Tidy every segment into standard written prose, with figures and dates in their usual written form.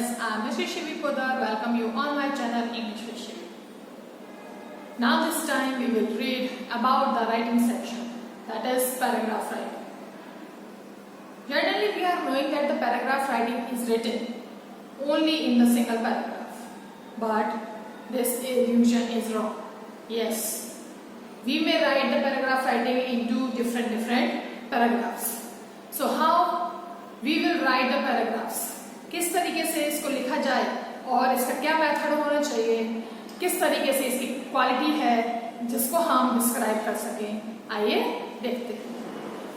Yes, I am Mr. Shivi Podar. Welcome you on my channel English with Shivi. Now this time we will read about the writing section, that is paragraph writing. Generally we are knowing that the paragraph writing is written only in the single paragraph, but this illusion is wrong. Yes, we may write the paragraph writing into different paragraphs. So how we will write the paragraphs? किस तरीके से इसको लिखा जाए और इसका क्या method होना चाहिए, किस तरीके से इसकी क्वालिटी है जिसको हम डिस्क्राइब कर सकें, आइए देखते हैं.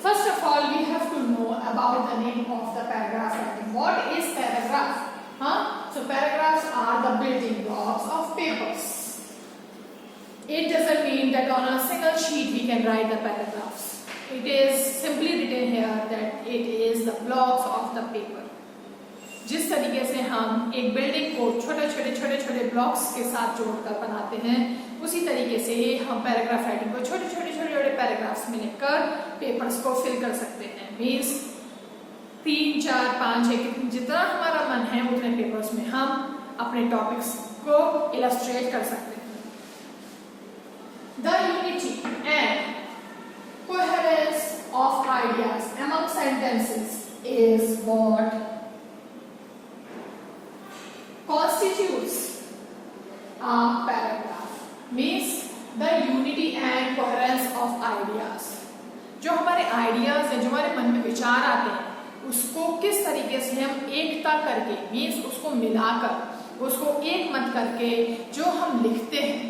First of all we have to know about the name of the paragraph writing. What is paragraph? So paragraphs are the building blocks of papers. It doesn't mean that on a single sheet we can write the paragraphs. It is simply written here that it is the blocks of the paper. जिस तरीके से हम एक building को छोटे blocks के साथ जोड़कर बनाते हैं, उसी तरीके से हम पैराग्राफ राइटिंग को छोटे पैराग्राफ्स में लिखकर पेपर्स को फिल कर सकते हैं. मीन्स 3, 4, 5, 1 जितना हमारा मन है उतने पेपर्स में हम अपने टॉपिक्स को इलस्ट्रेट कर सकते हैं. The unity and coherence of ideas among sentences is what constitutes a paragraph. Means the unity and coherence of ideas. जो हमारे आइडियाज हैं, जो हमारे मन में विचार आते हैं, उसको किस तरीके से हम एकता करके, मीन्स उसको मिलाकर, उसको एक मत करके जो हम लिखते हैं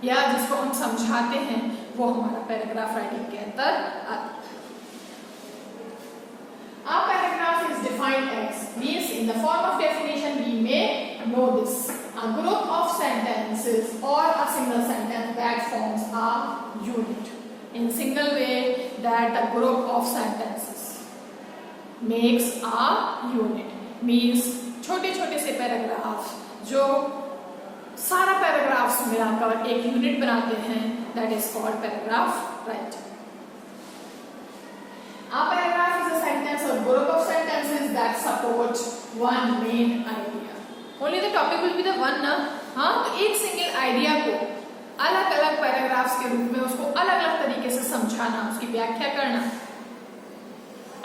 या जिसको हम समझाते हैं, वो हमारा पैराग्राफ राइटिंग के अंदर आता है. A paragraph is defined as, means in the form of definition we may know this: a group of sentences or a single sentence that forms a unit. In single way that a group of sentences makes a unit. Means छोटे से paragraph जो सारा paragraphs मिलाकर एक unit बनाते हैं, that is called paragraph writing. A paragraph is a sentence or group of sentences that support one main idea. Only the topic will be the one ना. हाँ, तो एक सिंगल आइडिया को अलग अलग पैराग्राफ्स के रूप में उसको अलग अलग तरीके से समझाना, उसकी व्याख्या करना,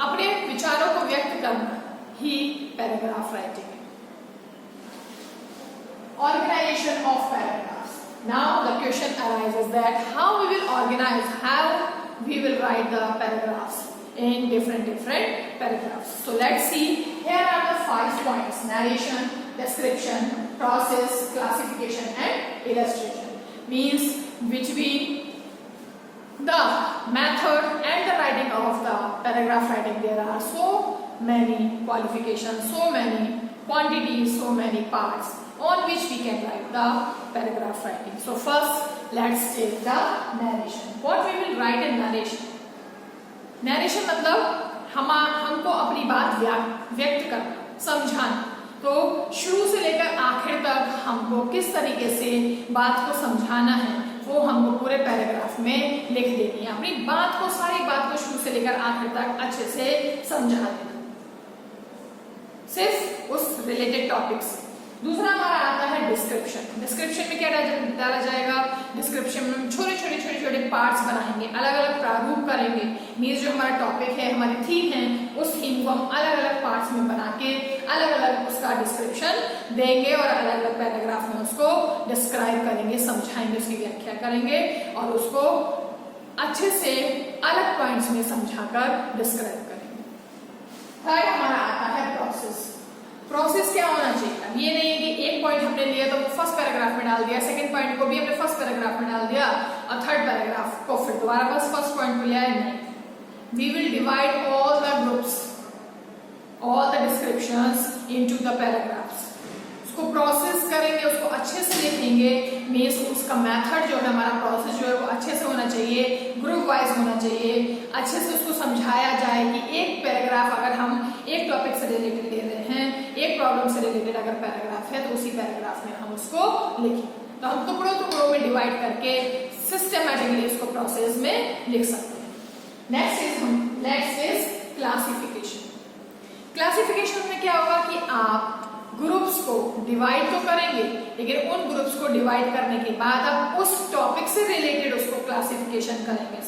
अपने विचारों को व्यक्त करना ही पैराग्राफ राइटिंग है. Organization of paragraphs. Now the question arises that how we will organize, how we will write the paragraphs in different paragraphs. So let's see. Here are the 5 points: narration, description, process, classification and illustration. Means between the method and the writing of the paragraph writing there are so many qualifications, so many quantities, so many parts on which we can write the paragraph writing. So first let's take the narration. What we will write in narration? Narration मतलब हमको अपनी बात व्यक्त करना, समझाना. तो शुरू से लेकर आखिर तक हमको किस तरीके से बात को समझाना है वो हमको पूरे पैराग्राफ में लिख देनी है. अपनी बात को, सारी बात को शुरू से लेकर आखिर तक अच्छे से समझा देना, सिर्फ उस रिलेटेड टॉपिक से. दूसरा हमारा आता है डिस्क्रिप्शन. डिस्क्रिप्शन में क्या डाला जाएगा? डिस्क्रिप्शन में हम छोटे पार्ट्स बनाएंगे, अलग अलग प्रारूप करेंगे. मीन्स जो हमारा टॉपिक है, हमारी थीम है, उस थीम को हम अलग अलग पार्ट्स में बना के अलग अलग उसका डिस्क्रिप्शन देंगे और अलग अलग पैराग्राफ में उसको डिस्क्राइब करेंगे, समझाएंगे, उसकी व्याख्या करेंगे और उसको अच्छे से अलग पॉइंट्स में समझाकर डिस्क्राइब करेंगे. थर्ड हमारा आता है प्रोसेस. प्रोसेस क्या होना चाहिए? अब ये नहीं है कि एक पॉइंट हमने लिया तो फर्स्ट पैराग्राफ में डाल दिया, सेकंड पॉइंट को भी हमने फर्स्ट पैराग्राफ में डाल दिया और थर्ड पैराग्राफ को फिर दोबारा बस फर्स्ट पॉइंट में लिया. नहीं, we will divide all the groups, all the descriptions into the paragraphs. उसको प्रोसेस करेंगे, उसको अच्छे से लिखेंगे. मीन्स उसका मेथड जो है, हमारा प्रोसेस जो है वो अच्छे से होना चाहिए, ग्रुप वाइज होना चाहिए. अच्छे से उसको समझाया जाए कि एक पैराग्राफ अगर हम एक टॉपिक से रिलेटेड ले रहे हैं, एक प्रॉब्लम से रिलेटेड अगर पैराग्राफ है तो उसी पैराग्राफ में हम उसको लिखें. तो हम टुकड़ों में डिवाइड करके सिस्टमैटिकली उसको प्रोसेस में लिख सकते हैं. Next is classification. क्लासिफिकेशन में क्या होगा कि आप ग्रुप्स डिवाइड तो करेंगे, लेकिन उन ग्रुप्स को डिवाइड करने के बाद अब उस टॉपिक से रिलेटेड उसको क्लासिफिकेशन करेंगे।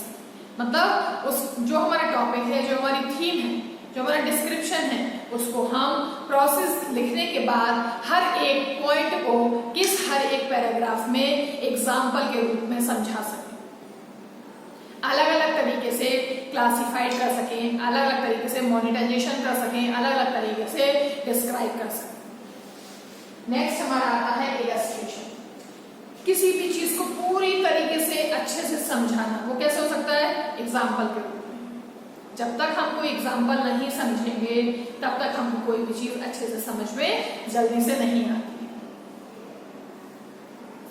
मतलब उस जो हमारा टॉपिक है, जो हमारी थीम है, जो हमारा डिस्क्रिप्शन है, उसको हम प्रोसेस लिखने के बाद हर एक पॉइंट को हर एक पैराग्राफ में एग्जाम्पल के रूप में समझा सकें, अलग अलग तरीके से क्लासिफाइड कर सकें, अलग अलग तरीके से मोनेटाइजेशन कर सकें, अलग अलग तरीके से डिस्क्राइब कर सकें। नेक्स्ट हमारा आता है इलस्ट्रेशन। किसी भी चीज को पूरी तरीके से अच्छे से समझाना, वो कैसे हो सकता है? एग्जाम्पल के रूप में। जब तक हम कोई एग्जाम्पल नहीं समझेंगे तब तक हमको कोई भी चीज अच्छे से समझ में जल्दी से नहीं आती।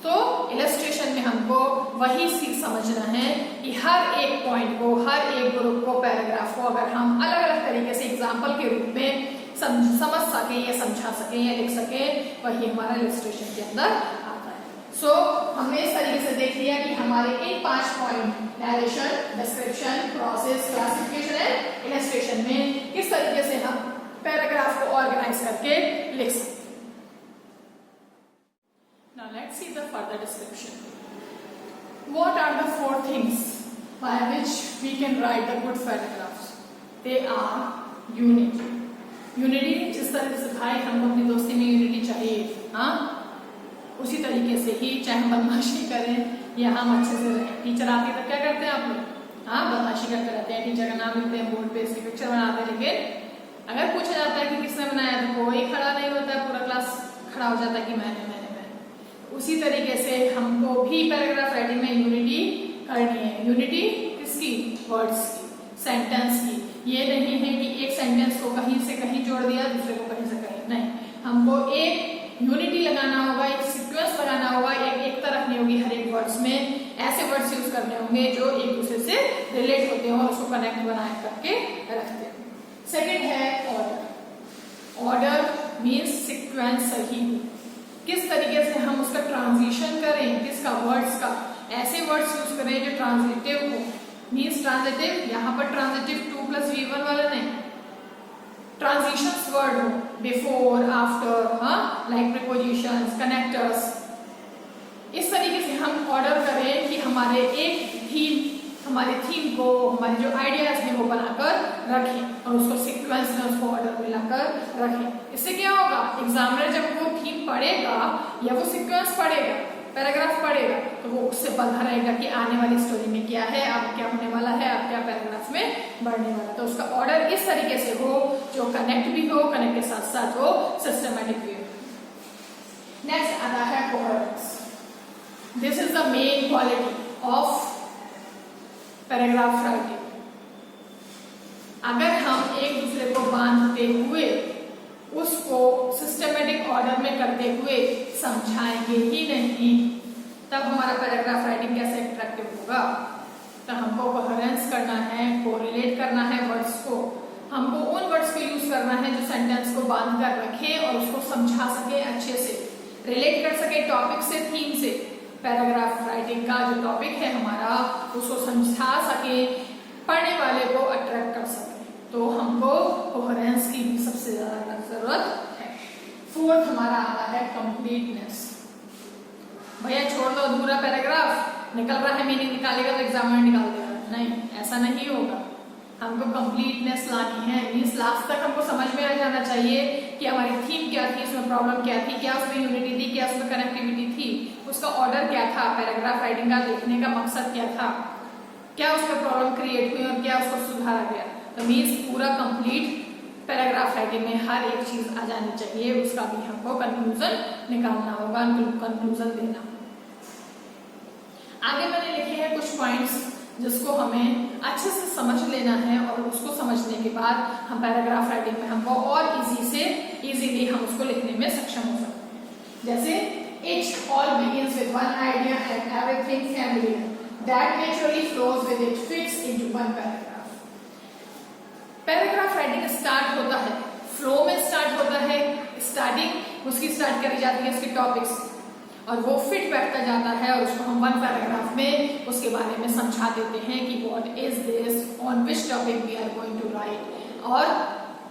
तो इलस्ट्रेशन में हमको वही सीख समझना है कि हर एक पॉइंट को, हर एक ग्रुप को, पैराग्राफ को अगर हम अलग अलग तरीके से एग्जाम्पल के रूप में समझ सकें या समझा सकें या लिख सकें, वही हमारा इलस्ट्रेशन के अंदर आता है। सो हमने इस तरीके से देख लिया कि हमारे इन 5 point, narration, description, process, classification and illustration में किस तरीके से हम पैराग्राफ को ऑर्गेनाइज करके लिख सकते हैं। Now let's see the further description. What are the 4 things by which we can write the good paragraphs? They are unity. Unity, जिस तरह से भाई हमको अपनी दोस्ती में यूनिटी चाहिए, हाँ, उसी तरीके से ही चाहे हम बदमाशी करें या हम अच्छे से रहें। टीचर आते हैं तो क्या करते हैं आप लोग? हाँ, बदमाशी करते रहते हैं, टीचर का नाम लिखते हैं बोर्ड पे, इसकी पिक्चर बनाते हैं, लेकिन अगर पूछा जाता है कि किसने बनाया तो कोई खड़ा नहीं होता है, पूरा क्लास खड़ा हो जाता है कि मैंने। उसी तरीके से हमको भी पैराग्राफ राइटिंग में यूनिटी करनी है। यूनिटी किसकी? वर्ड्स की, सेंटेंस की। ये नहीं है कि एक सेंटेंस को कहीं से कहीं जोड़ दिया, दूसरे को कहीं से कहीं, नहीं। हमको एक यूनिटी लगाना होगा, एक सीक्वेंस लगाना होगा, एक तरफ नहीं होगी हर एक वर्ड्स में। ऐसे वर्ड्स यूज करने होंगे जो एक दूसरे से रिलेट होते हैं और उसको कनेक्ट बना करके रखते हैं। सेकेंड है ऑर्डर। ऑर्डर मीन्स सिक्वेंस सही, किस तरीके से हम उसका ट्रांजिशन करें, किसका? वर्ड्स का। ऐसे वर्ड्स यूज करें जो ट्रांजिटिव हो, मीन्स ट्रांजिटिव, यहाँ पर ट्रांजिटिव 2 + V1 वाला नहीं, ट्रांजिशंस वर्ड हो, बिफोर, आफ्टर, हाँ, लाइक प्रीपोजिशंस, कनेक्टर्स। इस तरीके से हम ऑर्डर करें कि हमारे एक थीम, हमारे थीम को, हमारे जो आइडियाज हैं वो बनाकर रखें और उसको सीक्वेंस में, उसको ऑर्डर में लाकर रखें। इससे क्या होगा? एग्जामिनर जब वो थीम पढ़ेगा या वो सीक्वेंस पढ़ेगा, पैराग्राफ पढ़ेगा, तो वो उससे बंधा रहेगा कि आने वाली स्टोरी में क्या है, अब क्या होने वाला है, अब क्या पैराग्राफ में बढ़ने वाला है। तो उसका ऑर्डर इस तरीके से हो जो कनेक्ट भी हो, कनेक्ट के साथ साथ हो सिस्टमैटिक भी हो। नेक्स्ट आता है coherence. This is the main quality of paragraph writing. अगर हम एक दूसरे को बांधते हुए उसको सिस्टमेटिक ऑर्डर में करते हुए समझाएंगे ही नहीं, तब हमारा पैराग्राफ राइटिंग कैसे अट्रैक्टिव होगा? तो हमको कोहेरेंस करना है, कोरिलेट करना है वर्ड्स को। हमको उन वर्ड्स को यूज करना है जो सेंटेंस को बांध कर रखे और उसको समझा सके, अच्छे से रिलेट कर सके टॉपिक से, थीम से। पैराग्राफ राइटिंग का जो टॉपिक है हमारा, उसको समझा सके, पढ़ने वाले को अट्रैक्ट कर सके। तो हमको कोहेरेंस की भी सबसे ज्यादा जरूरत है। फोर्थ हमारा आता है कंप्लीटनेस। भैया छोड़ दो अधूरा पैराग्राफ, निकल रहा है मीनिंग निकालेगा तो एग्जामिनर निकाल देगा, नहीं, ऐसा नहीं होगा। हमको कंप्लीटनेस लानी है, मीन्स लास्ट तक हमको समझ में आ जाना चाहिए कि हमारी थीम क्या थी, इसमें प्रॉब्लम क्या थी, क्या उसमें यूनिटी थी, क्या उसमें कनेक्टिविटी थी, उसका ऑर्डर क्या था, पैराग्राफ राइटिंग का लिखने का मकसद क्या था, क्या उसमें प्रॉब्लम क्रिएट हुई और क्या उसको सुधारा गया। तो मीन्स पूरा कंप्लीट पैराग्राफ राइटिंग में हर एक चीज आ जानी चाहिए, उसका भी हमको कंक्लूजन निकालना होगा, कंक्लूजन देना। आगे मैंने लिखे हैं कुछ पॉइंट्स जिसको हमें अच्छे से समझ लेना है और उसको समझने के बाद हम पैराग्राफ राइटिंग में हमको और इजीली हम उसको लिखने में सक्षम हो सकते हैं। जैसे it all begins with one idea and everything familiar that naturally flows with it fits into one paragraph. Paragraph writing start होता है, फ्लो में स्टार्ट होता है, स्टार्टिंग उसकी स्टार्ट करी जाती है उसके टॉपिक्स और वो फिट बैठता जाता है और उसको हम वन पैराग्राफ में उसके बारे में समझा देते हैं कि what is this, on which topic we are going to write, और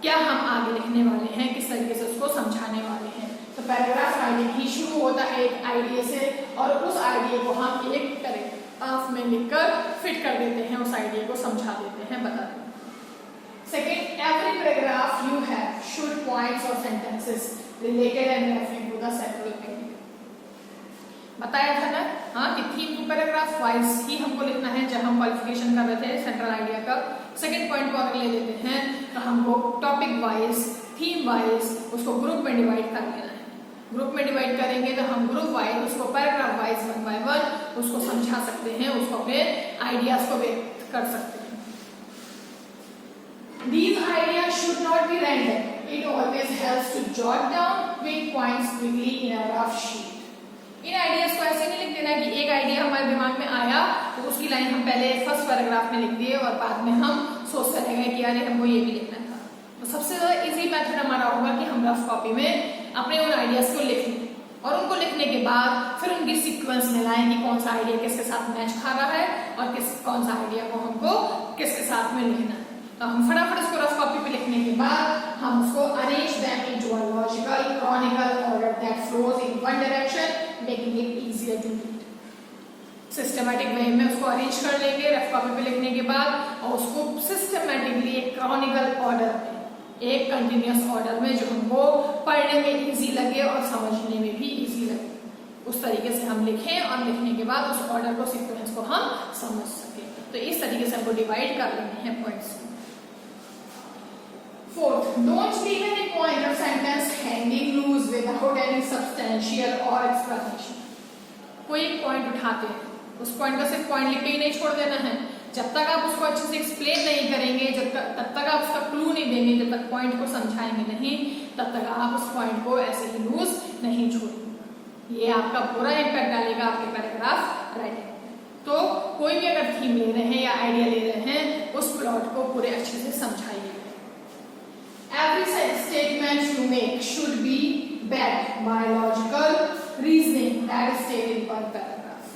क्या हम आगे लिखने वाले हैं, किस तरीके से उसको समझाने वाले हैं। तो पैराग्राफ राइटिंग ही शुरू होता है एक आइडिया से, और उस आइडिया को हम एक पैराग्राफ में लिखकर फिट कर देते हैं, उस आइडिया को समझा देते हैं, बता देते हैं। Second, every paragraph you have should points और sentences related and referring to the central idea. बताया था ना, हाँ, कि थीम को पैराग्राफ वाइज ही हमको लिखना है। जब हम क्वालिफिकेशन कर रहे थे सेंट्रल आइडिया का, सेकंड पॉइंट को अगर ले लेते हैं तो हमको टॉपिक वाइज, थीम वाइज उसको ग्रुप में डिवाइड कर लेना है। ग्रुप में डिवाइड करेंगे तो हम ग्रुप वाइज उसको पैराग्राफ वाइज 1 by 1 उसको समझा सकते हैं, उसको अपने आइडियाज को व्यक्त कर सकते हैं। These ideas should not be random. It always helps to jot down quick points quickly in a rough sheet. In ideas को ऐसे नहीं लिख देना कि एक आइडिया हमारे दिमाग में आया तो उसकी लाइन हम पहले फर्स्ट पैराग्राफ में लिख दिए और बाद में हम सोचते रह गए कि यार हमको ये भी लिखना था। तो सबसे ज्यादा इजी मेथड हमारा होगा कि हम रफ कॉपी में अपने उन आइडियाज को लिख लें, और उनको लिखने के बाद फिर उनकी सीक्वेंस में लाएं कि कौन सा आइडिया किसके साथ मैच खा रहा है और कौन सा आइडिया को हमको किसके साथ में लिखना है। तो हम फटाफट उसको रफ कॉपी पे लिखने के बाद हम उसको arrange them into a logical chronicle order that flows in one direction, making it easier to read. Systematic way में उसको अरेंज कर लेंगे रफ कॉपी पे लिखने के बाद, और उसको सिस्टमैटिकली एक क्रॉनिकल ऑर्डर में, एक कंटिन्यूअस ऑर्डर में जो हमको पढ़ने में इजी लगे और समझने में भी इजी लगे, उस तरीके से हम लिखें और लिखने के बाद उस ऑर्डर को, सीक्वेंस को हम समझ सके। तो इस तरीके से हमको डिवाइड कर लेने हैं points. Fourth, don't leave any point or sentence hanging loose without any substantial or explanation. कोई एक पॉइंट उठाते हैं, उस पॉइंट का सिर्फ पॉइंट लिख के ही नहीं छोड़ देना है। जब तक आप उसको अच्छे से एक्सप्लेन नहीं करेंगे, तब तक आप उसका क्लू नहीं देंगे, जब तक पॉइंट को समझाएंगे नहीं, तब तक आप उस पॉइंट को ऐसे ही लूज नहीं छोड़ेंगे। ये आपका पूरा इम्पैक्ट डालेगा आपके पैराग्राफ राइटिंग में। तो कोई भी अगर थीम ले रहे हैं या आइडिया ले रहे हैं, उस प्लॉट को पूरे अच्छे से समझाइए। Every statement you make should be backed by logical reasoning that is stated per paragraph.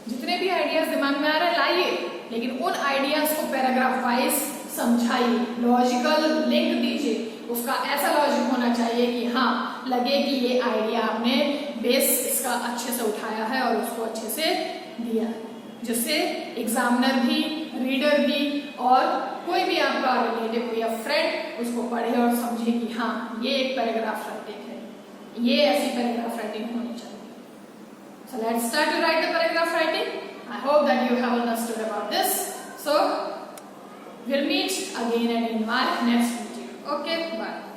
जितने भी आइडियाज दिमाग में आ रहे हैं लाइए, लेकिन उन आइडियाज को पैराग्राफ वाइज समझाइए, लॉजिकल लिंक दीजिए। उसका ऐसा लॉजिक होना चाहिए कि हाँ लगे कि ये आइडिया आपने बेस इसका अच्छे से उठाया है और उसको अच्छे से दिया है, जिससे एग्जामिनर भी, रीडर भी और कोई भी आपका रिलेटिव या फ्रेंड उसको पढ़े और समझे कि हाँ ये एक पैराग्राफ राइटिंग है, ये ऐसी पैराग्राफ राइटिंग होनी चाहिए। So let's start to write the paragraph writing. I hope that you have understood about this. So we'll meet again and in my next video. Okay, bye.